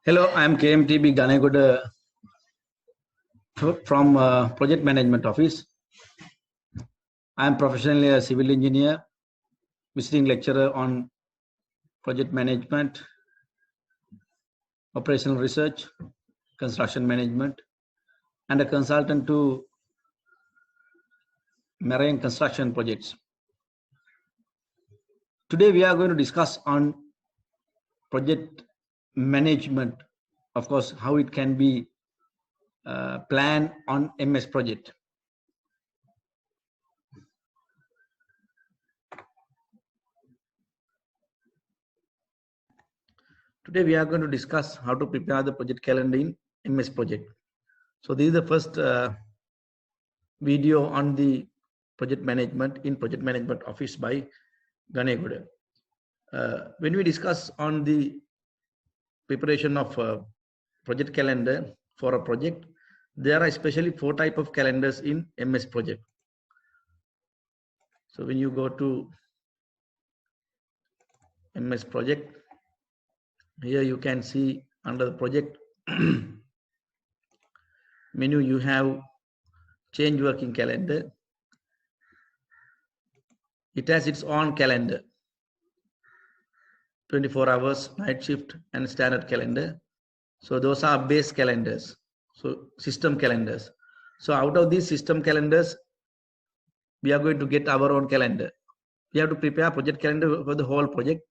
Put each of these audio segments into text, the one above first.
Hello, I am KMTB Ganegoda from Project Management Office. I am professionally a civil engineer, visiting lecturer on project management, operational research, construction management, and a consultant to marine construction projects. Today we are going to discuss on project management, of course, how it can be planned on MS project. Today we are going to discuss how to prepare the project calendar in MS project. So this is the first video on the project management in Project Management Office by Ganegoda. When we discuss on the preparation of project calendar for a project, there are especially 4 types of calendars in MS project. So when you go to MS project, here you can see under the project menu you have change working calendar. It has its own calendar, 24 hours, night shift, and standard calendar. So those are base calendars, so system calendars. So out of these system calendars, we are going to get our own calendar. We have to prepare project calendar for the whole project.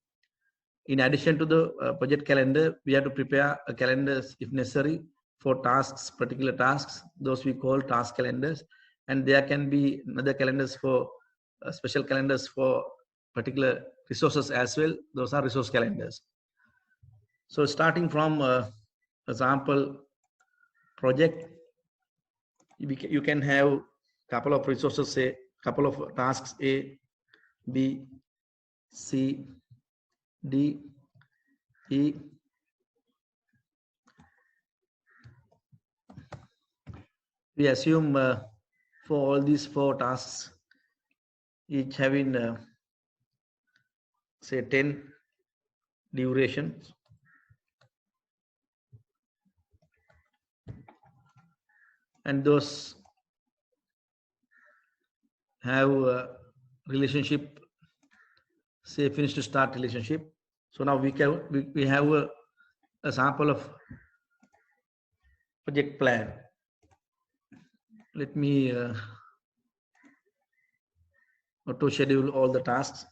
In addition to the project calendar, we have to prepare a calendar if necessary for tasks, particular tasks. Those we call task calendars. And there can be other calendars for special calendars for particular resources as well. Those are resource calendars. So starting from example project, you can have couple of resources, say couple of tasks A, B, C, D, E. We assume for all these 4 tasks, each having say 10 durations. And those have a relationship, say finish to start relationship. So now we have a sample of project plan. Let me auto schedule all the tasks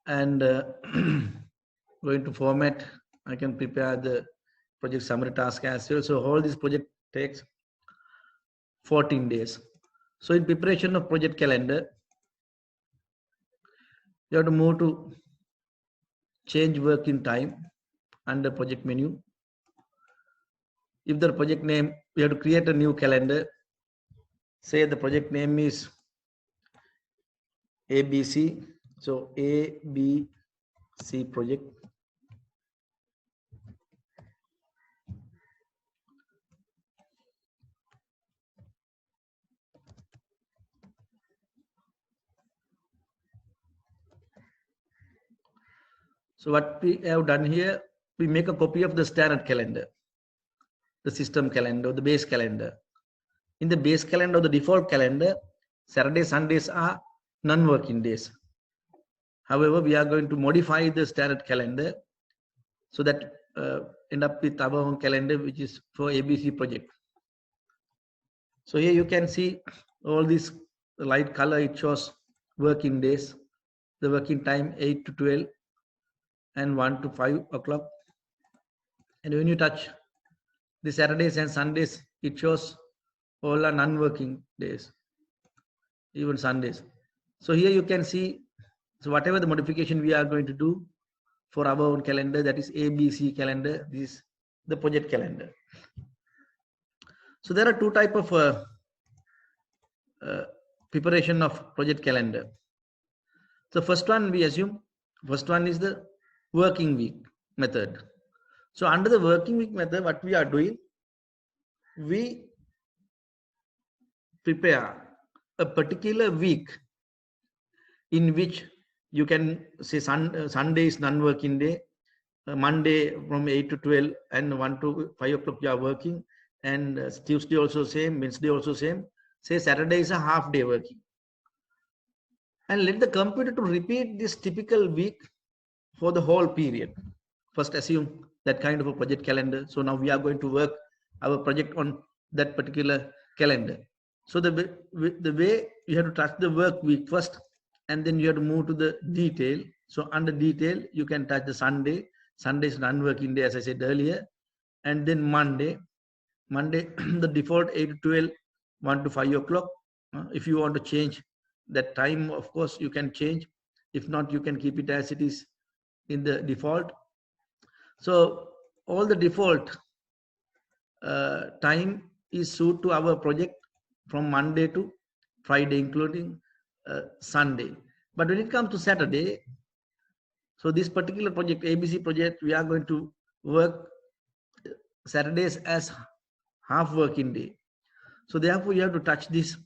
and going to format. I can prepare the project summary task as well. So all this project takes 14 days. So in preparation of project calendar, you have to move to change working time under project menu. If the project name, we have to create a new calendar. Say the project name is ABC. So ABC project. So what we have done here, we make a copy of the standard calendar, the system calendar, the base calendar. In the base calendar, the default calendar, Saturdays, Sundays are non-working days. However, we are going to modify the standard calendar so that end up with our own calendar, which is for ABC project. So here you can see all this light color, it shows working days, the working time 8 to 12 and 1 to 5 o'clock. And when you touch the Saturdays and Sundays, it shows all are non-working days, even Sundays. So here you can see, so whatever the modification we are going to do for our own calendar, that is ABC calendar, this is the project calendar. So there are 2 types of preparation of project calendar. So first one we assume, first one is the working week method. So under the working week method, what we are doing, we prepare a particular week in which you can say Sunday is non-working day, Monday from 8 to 12 and 1 to 5 o'clock you are working, and Tuesday also same, Wednesday also same. Say Saturday is a half day working. And let the computer to repeat this typical week for the whole period. First assume that kind of a project calendar. So now we are going to work our project on that particular calendar. So the way you have to touch the work week first, and then you have to move to the detail. So under detail, you can touch the Sunday. Sunday is non-working day, as I said earlier. And then Monday, the default 8 to 12, 1 to 5 o'clock. If you want to change that time, of course, you can change. If not, you can keep it as it is in the default. So all the default time is suited to our project from Monday to Friday, including Sunday. But when it comes to Saturday, so this particular project, ABC project, we are going to work Saturdays as half working day. So therefore, you have to touch this,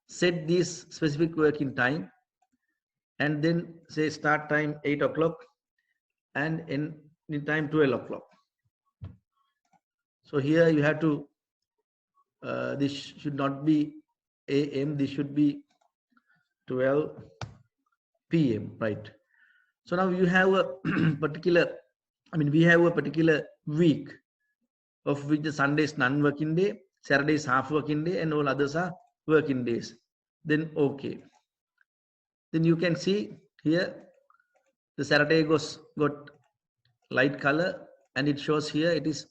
set this specific working time, and then say start time 8 o'clock and end time 12 o'clock. So here you have to, this should not be AM, this should be 12 PM, right? So now you have a particular, we have a particular week of which the Sunday is non-working day, Saturday is half working day, and all others are working days. Then okay. Then you can see here the Saturday got light color, and it shows here it is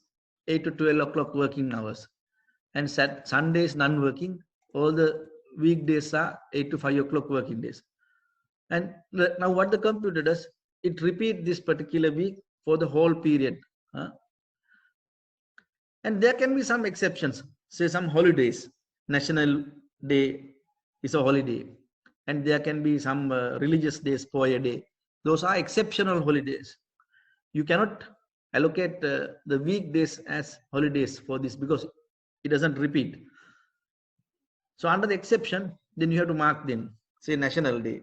8 to 12 o'clock working hours. And Sunday is non-working. All the weekdays are 8 to 5 o'clock working days. And now what the computer does, it repeats this particular week for the whole period. And there can be some exceptions, say some holidays. National Day is a holiday. And there can be some religious days, Poya Day. Those are exceptional holidays. You cannot allocate the weekdays as holidays for this because it doesn't repeat. So under the exception, then you have to mark them, say National Day.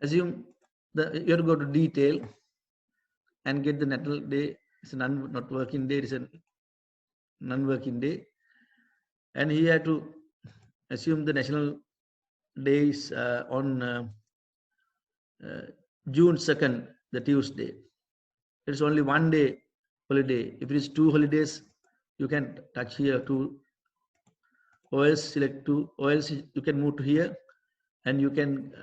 Assume you have to go to detail and get the National Day. It's a not working day, it's a non-working day. And here you have to assume the National Day is on June 2nd, the Tuesday. It's only one day holiday. If it is 2 holidays, you can touch here 2, or else select 2, or else you can move to here and you can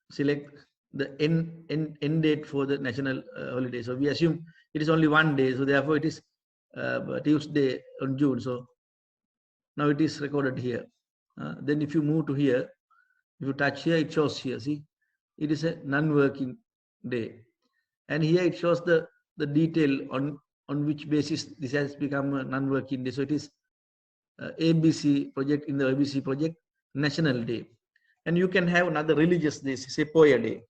select the end date for the national holiday. So we assume it is only one day, so therefore it is Tuesday on June. So now it is recorded here. Then if you move to here, if you touch here, it shows here, see, it is a non-working day. And here it shows the detail on which basis this has become a non-working day. So it is ABC project, in the ABC project, National Day. And you can have another religious day, say Poya Day,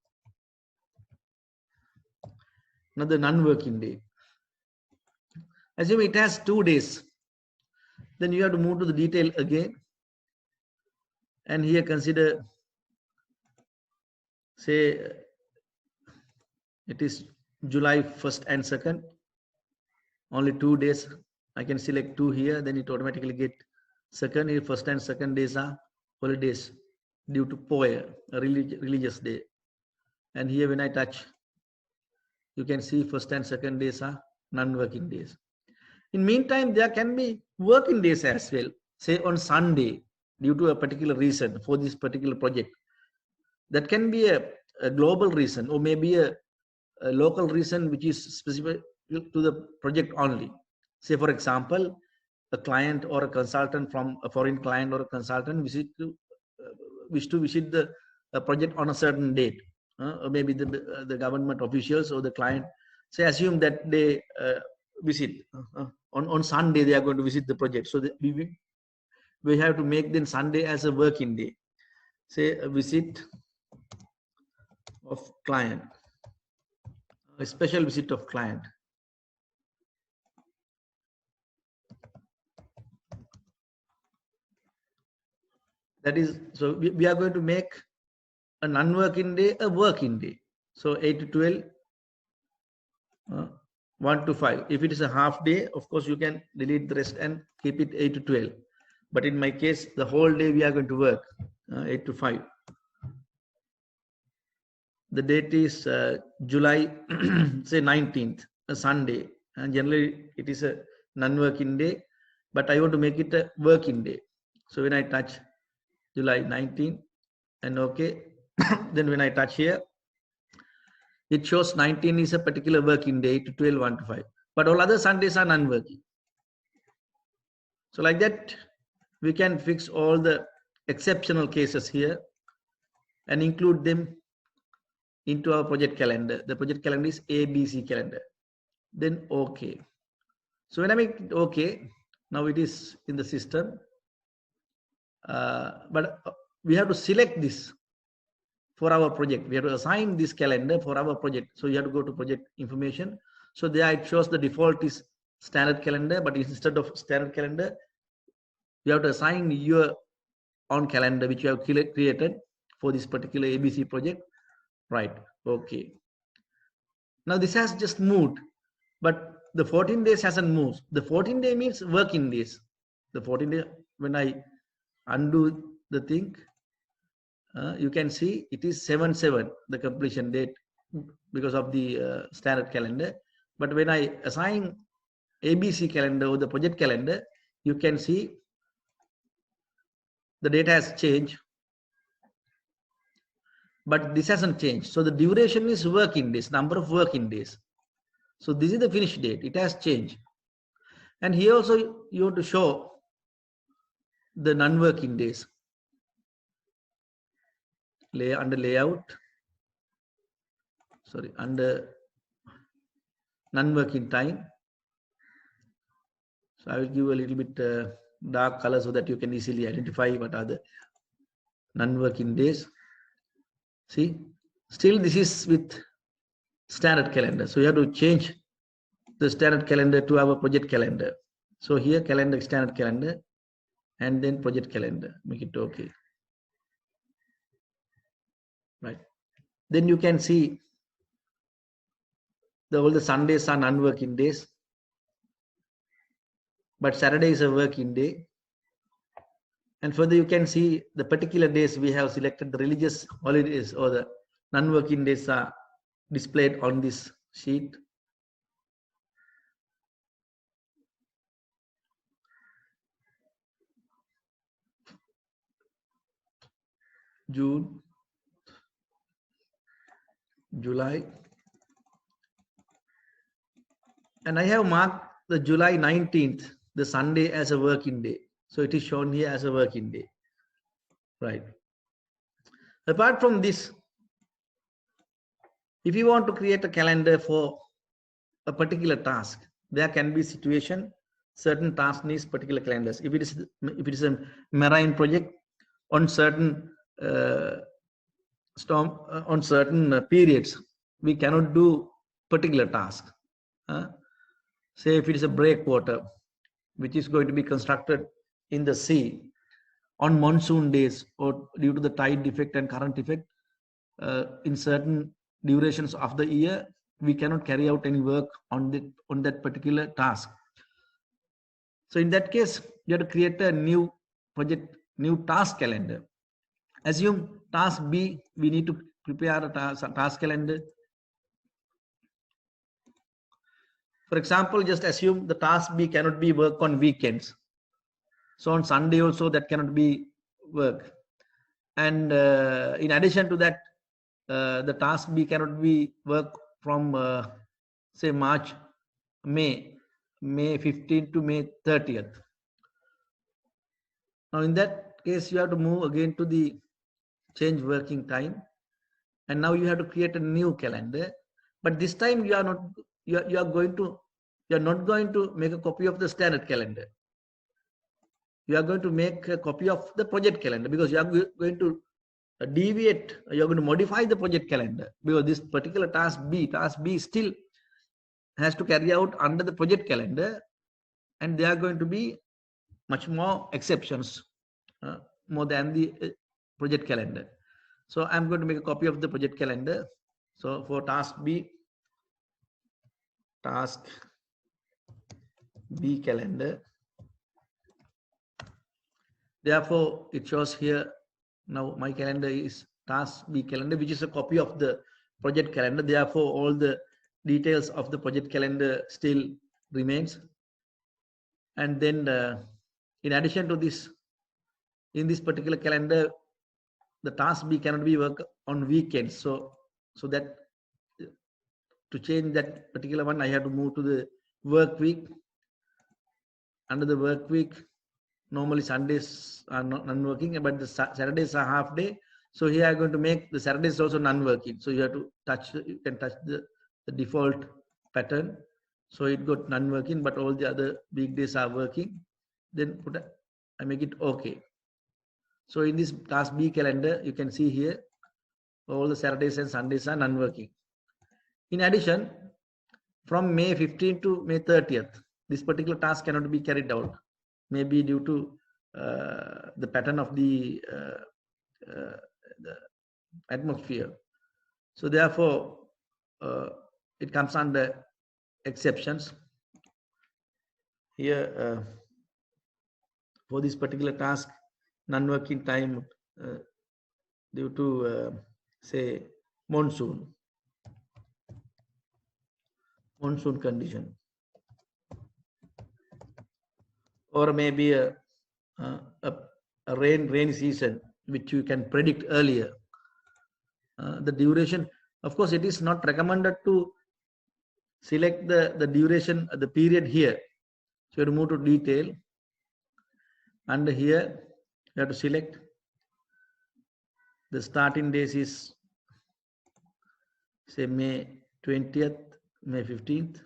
another non-working day. Assume it has 2 days. Then you have to move to the detail again. And here consider, say, it is July 1st and 2nd. Only 2 days. I can select 2 here, then it automatically get 2nd. Here, 1st and 2nd days are holidays due to Poya, a religious day. And here when I touch, you can see 1st and 2nd days are non-working days. In meantime, there can be working days as well. Say on Sunday, due to a particular reason for this particular project. That can be a global reason, or maybe a local reason which is specific to the project only. Say for example, a client or a consultant from a foreign client or a consultant wish to visit the project on a certain date, or maybe the government officials or the client, say assume that they visit on Sunday, they are going to visit the project. So we have to make then Sunday as a working day. Say a visit of client, a special visit of client. That is, so we are going to make a non-working day a working day. So 8 to 12, 1 to 5. If it is a half day, of course, you can delete the rest and keep it 8 to 12. But in my case, the whole day we are going to work 8 to 5. The date is July, say 19th, a Sunday. And generally, it is a non-working day, but I want to make it a working day. So when I touch July 19th and okay, then when I touch here, it shows 19 is a particular working day, 8 to 12, 1 to 5. But all other Sundays are non-working. So like that, we can fix all the exceptional cases here and include them into our project calendar. The project calendar is ABC calendar. Then okay. So when I make it okay, now it is in the system. But we have to select this for our project. We have to assign this calendar for our project. So you have to go to project information. So there it shows the default is standard calendar, but instead of standard calendar, you have to assign your own calendar which you have created for this particular ABC project. Right. Okay. Now this has just moved, but the 14 days hasn't moved. The 14 day means working days. The 14 day, when I undo the thing, you can see it is 7/7, the completion date, because of the standard calendar. But when I assign ABC calendar or the project calendar, you can see the data has changed, but this hasn't changed. So the duration is working days, number of working days. So this is the finish date. It has changed. And here also you have to show the non-working days. Under layout, sorry, under non-working time. So I will give a little bit dark color so that you can easily identify what are the non-working days. See, still this is with standard calendar. So you have to change the standard calendar to our project calendar. So here calendar, standard calendar, and then project calendar. Make it okay. Right. Then you can see all the Sundays are non-working days, but Saturday is a working day. And further, you can see the particular days we have selected, the religious holidays or the non-working days are displayed on this sheet. June, July, and I have marked the July 19th, the Sunday, as a working day. So it is shown here as a working day. Right. Apart from this, if you want to create a calendar for a particular task, there can be situation, certain task needs particular calendars. If it is a marine project, on certain on certain periods, we cannot do particular task. Say if it is a breakwater, which is going to be constructed in the sea on monsoon days or due to the tide defect and current effect, in certain durations of the year, we cannot carry out any work on that particular task. So in that case, you have to create a new project, new task calendar. Assume task B, we need to prepare a task calendar. For example, just assume the task B cannot be work on weekends. So on Sunday also that cannot be work. And in addition to that, the task B cannot be work from say May 15th to May 30th. Now in that case, you have to move again to the change working time, and now you have to create a new calendar. But this time you are not going to make a copy of the standard calendar. You are going to make a copy of the project calendar, because you are going to deviate, you are going to modify the project calendar, because this particular task B still has to carry out under the project calendar, and there are going to be much more exceptions, more than the project calendar. So I'm going to make a copy of the project calendar. So for task B calendar, therefore it shows here now my calendar is task B calendar, which is a copy of the project calendar. Therefore all the details of the project calendar still remains. And then in addition to this, in this particular calendar, the task B cannot be worked on weekends. So that to change that particular one, I have to move to the work week. Under the work week, normally Sundays are not non-working, but the Saturdays are half day. So here I'm going to make the Saturdays also non-working. So you have to touch, you can touch the default pattern. So it got non-working, but all the other weekdays are working. Then I make it okay. So in this task B calendar, you can see here, all the Saturdays and Sundays are non-working. In addition, from May 15th to May 30th, this particular task cannot be carried out, maybe due to the pattern of the atmosphere. So therefore, it comes under exceptions. Here, for this particular task, non-working time due to, say, monsoon condition, or maybe a rain season, which you can predict earlier. The duration, of course, it is not recommended to select the duration, the period here. So you have to move to detail, and here you have to select the starting days is, say, May 20th, May 15th.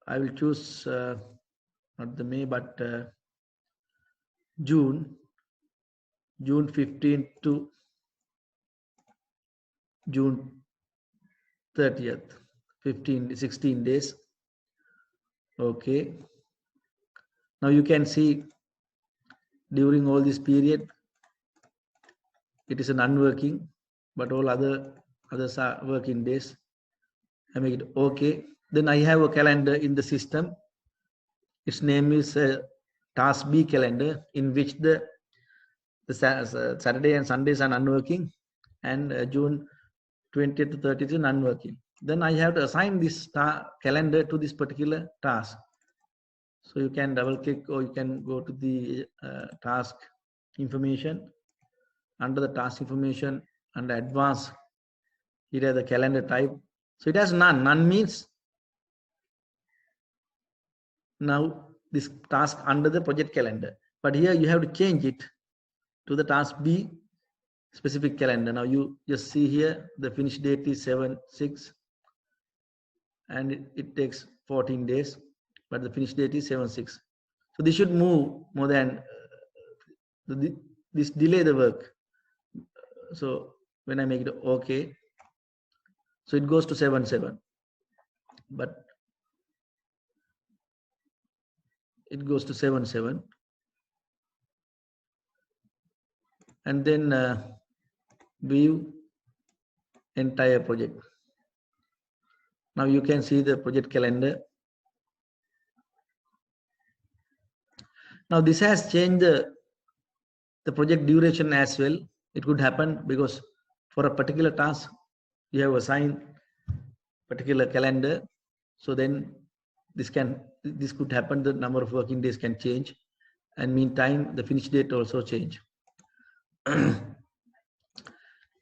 I will choose not the May, but June 15th to June 30th, 16 days. Okay. Now you can see during all this period, it is an unworking, but all others are working days. I make it okay. Then I have a calendar in the system. Its name is task B calendar, in which the Saturday and Sundays are non-working, and June 20th to 30th is non-working. Then I have to assign this calendar to this particular task. So you can double click, or you can go to the task information. Under the task information, under advanced, it has the calendar type. So it has none. None means now this task under the project calendar. But here you have to change it to the task B specific calendar. Now you just see here the finish date is 7/6, and it takes 14 days, but the finish date is 7/6. So this should move more than this delay the work. So when I make it okay, so it goes to 7/7, but it goes to 7/7, and then view entire project. Now you can see the project calendar. Now this has changed the project duration as well. It could happen because for a particular task you have assigned particular calendar. So then this could happen. The number of working days can change, and meantime the finish date also change.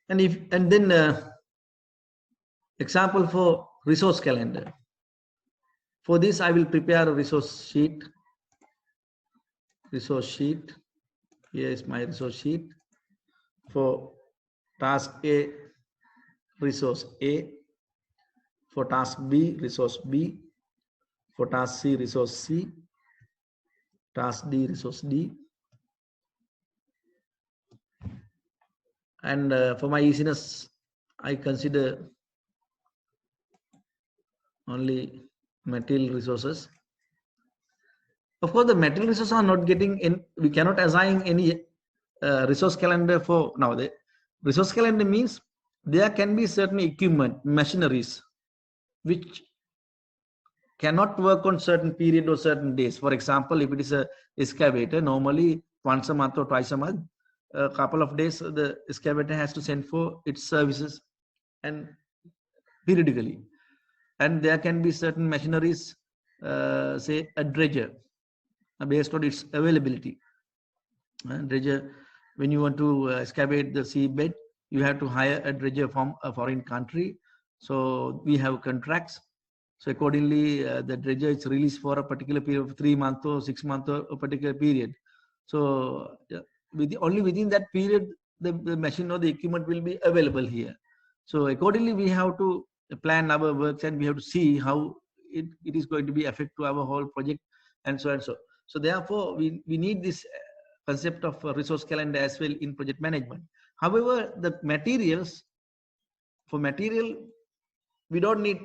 and then example for resource calendar. For this, I will prepare a resource sheet. Here is my resource sheet for task A, resource A, for task B, resource B, for task C, resource C, task D, resource D. And for my easiness, I consider only material resources. Of course, the material resources are not getting in. We cannot assign any resource calendar for now. The resource calendar means there can be certain equipment, machineries, which cannot work on certain period or certain days. For example, if it is a excavator, normally once a month or twice a month, a couple of days, the excavator has to send for its services and periodically. And there can be certain machineries, say a dredger, based on its availability. Dredger, when you want to excavate the seabed, you have to hire a dredger from a foreign country. So we have contracts. So accordingly, the dredger is released for a particular period of 3 months or 6 months or a particular period. So only within that period, the machine or the equipment will be available here. So accordingly, we have to plan our works and we have to see how it is going to be affect to our whole project and so and so. So therefore, we need this concept of resource calendar as well in project management. However, the materials, for material, we don't need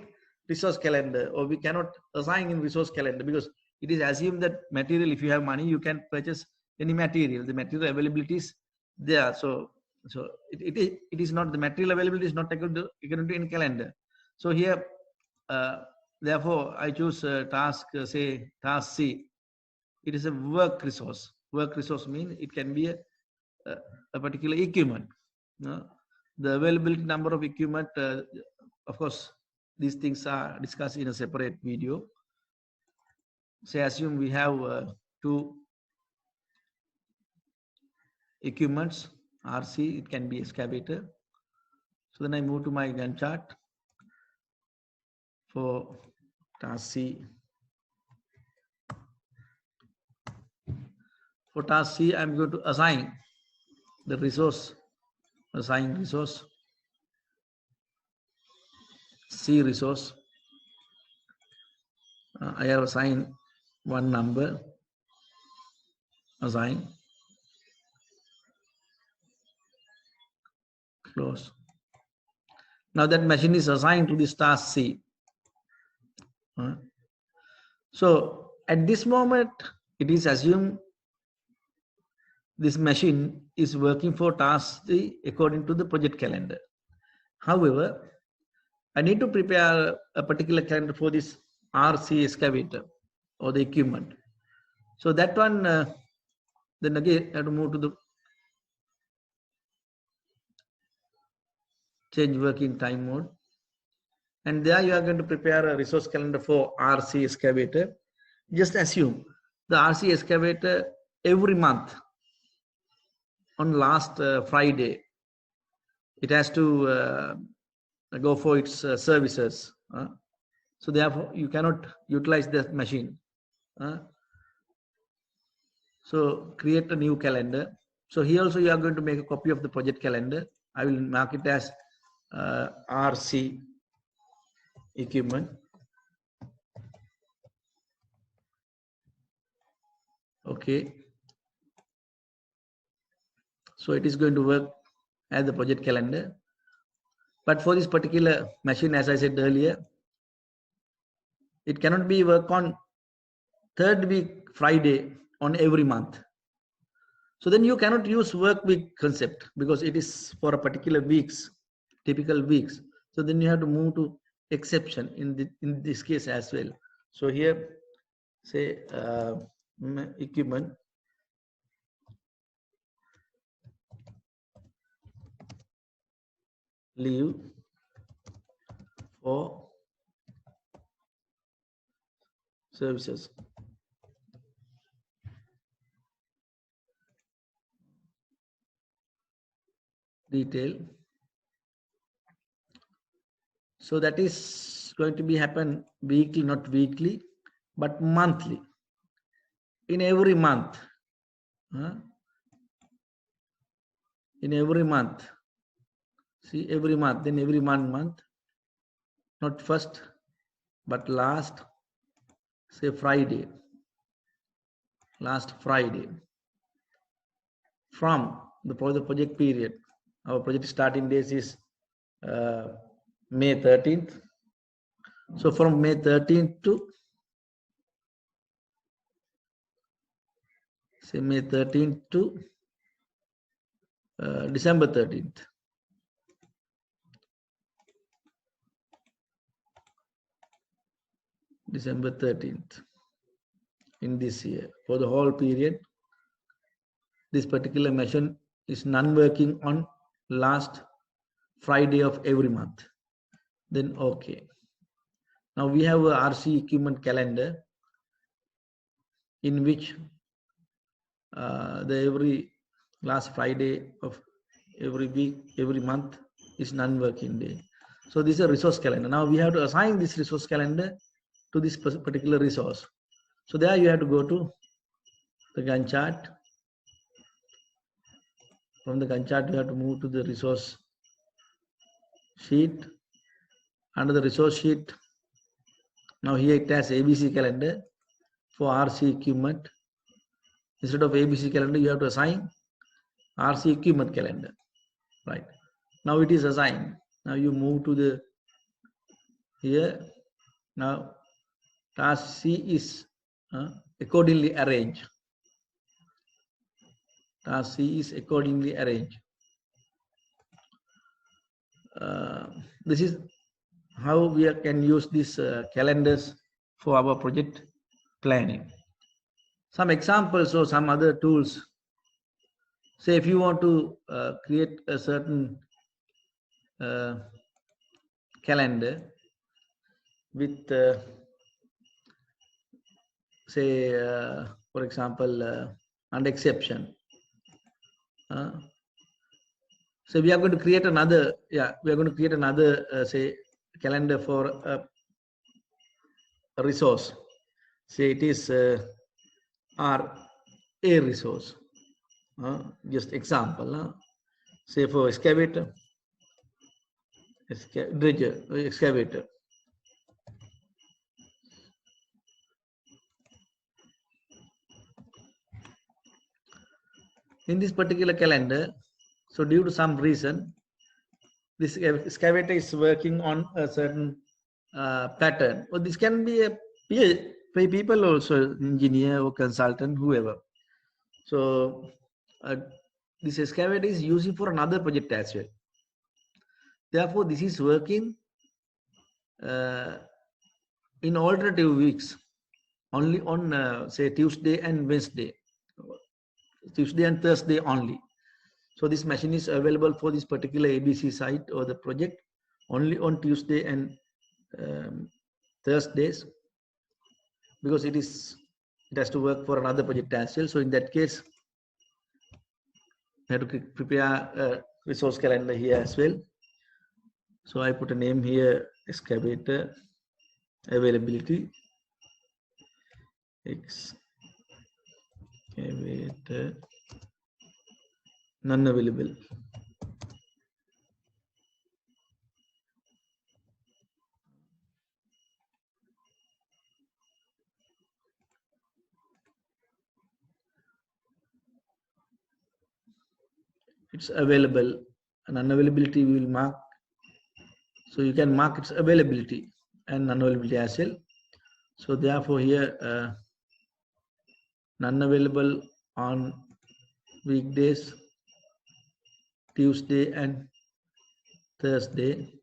resource calendar, or we cannot assign in resource calendar, because it is assumed that material, if you have money, you can purchase any material. The material availability is there. So it is not, the material availability is not taken to in calendar. So here, therefore, I choose task, say task C. It is a work resource. Work resource means it can be a particular equipment. The availability number of equipment, of course, these things are discussed in a separate video. Say, assume we have 2 equipments, RC, it can be excavator. So then I move to my Gantt chart for task C. For task C, I'm going to assign the resource, assign resource, C resource. I have assigned one number, assign, close. Now that machine is assigned to this task C. So at this moment, it is assumed this machine is working for task C according to the project calendar. However, I need to prepare a particular calendar for this RC excavator or the equipment. So that one, then again, I have to move to the change working time mode. And there you are going to prepare a resource calendar for RC excavator. Just assume the RC excavator every month on last Friday, it has to go for its services. So therefore, you cannot utilize that machine. So create a new calendar. So here also you are going to make a copy of the project calendar. I will mark it as RC equipment. Okay. So it is going to work as the project calendar. But for this particular machine, as I said earlier, it cannot be work on 3rd week Friday on every month. So then you cannot use work week concept because it is for a particular weeks, typical weeks. So then you have to move to exception in this case as well. So here, say equipment, leave for services. Detail. So that is going to be happen weekly, not weekly, but monthly. In every month. In every month. See, every month, then every month, not first, but last, say Friday, last Friday, from the project period. Our project starting days is May 13th. So from May 13th to, say May 13th to December 13th. December 13th in this year. For the whole period, this particular machine is non-working on last Friday of every month. Then okay. Now we have a RC equipment calendar in which the every last Friday of every week, every month is non-working day. So this is a resource calendar. Now we have to assign this resource calendar to this particular resource. So there you have to go to the Gantt chart. From the Gantt chart, you have to move to the resource sheet. Under the resource sheet, now here it has ABC calendar for RC equipment. Instead of ABC calendar, you have to assign RC equipment calendar. Right. Now it is assigned. Now you move to the here. Now task C is accordingly arranged. Task C is accordingly arranged. This is how we can use these calendars for our project planning. Some examples or some other tools. Say if you want to create a certain calendar with say for example under exception. So we are going to create another, say calendar for a resource. Say it is R A resource. Just example. Say for excavator, excavator. In this particular calendar, so due to some reason, this excavator is working on a certain pattern. Or this can be a people also, engineer or consultant, whoever. So this excavator is using for another project as well. Therefore, this is working in alternative weeks, only on say Tuesday and Wednesday, Tuesday and Thursday only. So this machine is available for this particular ABC site or the project only on Tuesday and Thursdays, because it has to work for another project as well. So in that case, I have to prepare a resource calendar here as well. So I put a name here, excavator availability, excavator non-available. It's available, and unavailability we will mark. So you can mark its availability and unavailability as well. So therefore here non-available on weekdays, Tuesday and Thursday.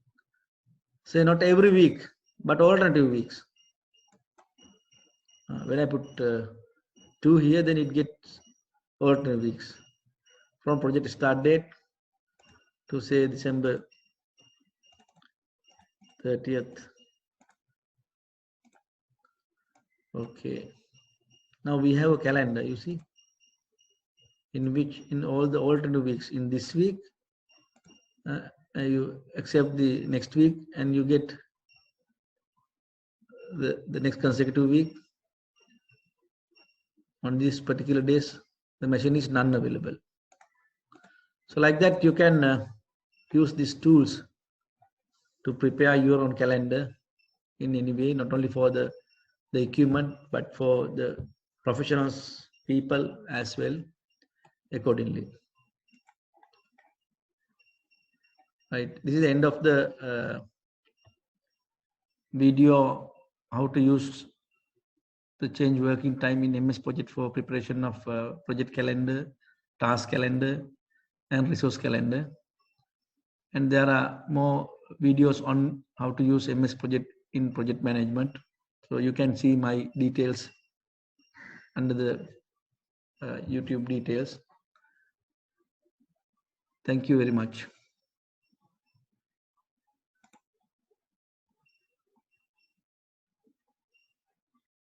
Say not every week, but alternative weeks. When I put 2 here, then it gets alternative weeks. From project start date to say December 30th. Okay. Now we have a calendar, you see, in which in all the alternative weeks in this week, you accept the next week and you get the next consecutive week. On these particular days, the machine is non-available. So like that, you can use these tools to prepare your own calendar in any way, not only for the equipment, but for the professionals, people as well, accordingly. Right. This is the end of the video, how to use the change working time in MS Project for preparation of project calendar, task calendar, and resource calendar. And there are more videos on how to use MS Project in project management. So you can see my details under the YouTube details. Thank you very much.